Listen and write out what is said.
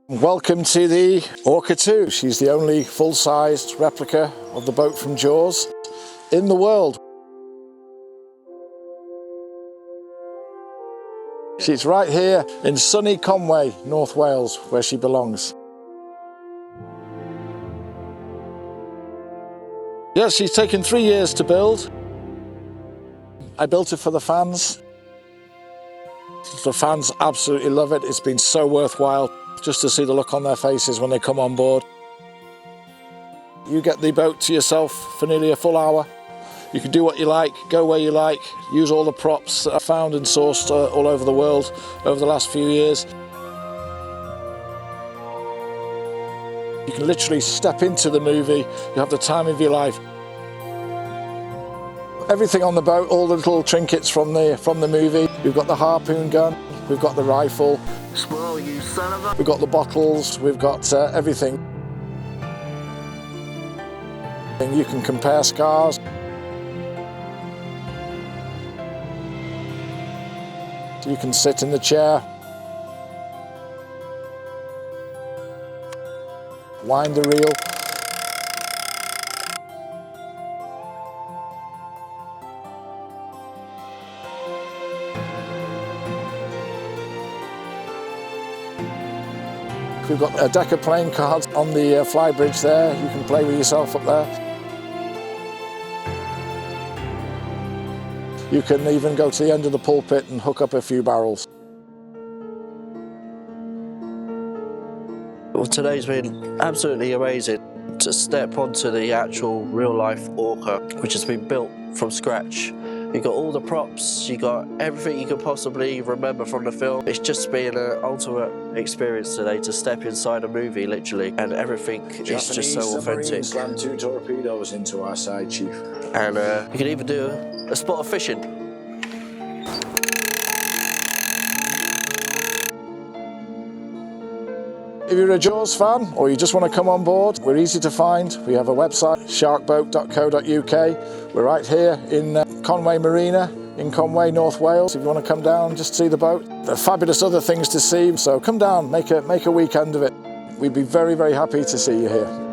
Welcome to the Orca 2. She's the only full-sized replica of the boat from Jaws in the world. She's right here in sunny Conwy, North Wales, where she belongs. Yes, she's taken 3 years to build. I built it for the fans. The fans absolutely love it. It's been so worthwhile just to see the look on their faces when they come on board. You get the boat to yourself for nearly a full hour. You can do what you like, go where you like, use all the props that are found and sourced all over the world over the last few years. You can literally step into the movie, you have the time of your life. Everything on the boat, all the little trinkets from the movie. We've got the harpoon gun, we've got the rifle, Swirl, you son of a... we've got the bottles, we've got everything. And you can compare scars. You can sit in the chair, wind the reel. We've got a deck of playing cards on the flybridge there. You can play with yourself up there. You can even go to the end of the pulpit and hook up a few barrels. Well, today's been absolutely amazing to step onto the actual real-life Orca, which has been built from scratch. You got all the props, you got everything you could possibly remember from the film. It's just been an ultimate experience today to step inside a movie, literally, and everything is just so authentic. Slammed 2 torpedoes into our side, Chief. And you can even do a spot of fishing. If you're a Jaws fan or you just want to come on board, we're easy to find. We have a website, sharkboat.co.uk. We're right here in Conwy Marina in Conwy, North Wales. If you want to come down, just see the boat. There are fabulous other things to see, so come down, make a weekend of it. We'd be very, very happy to see you here.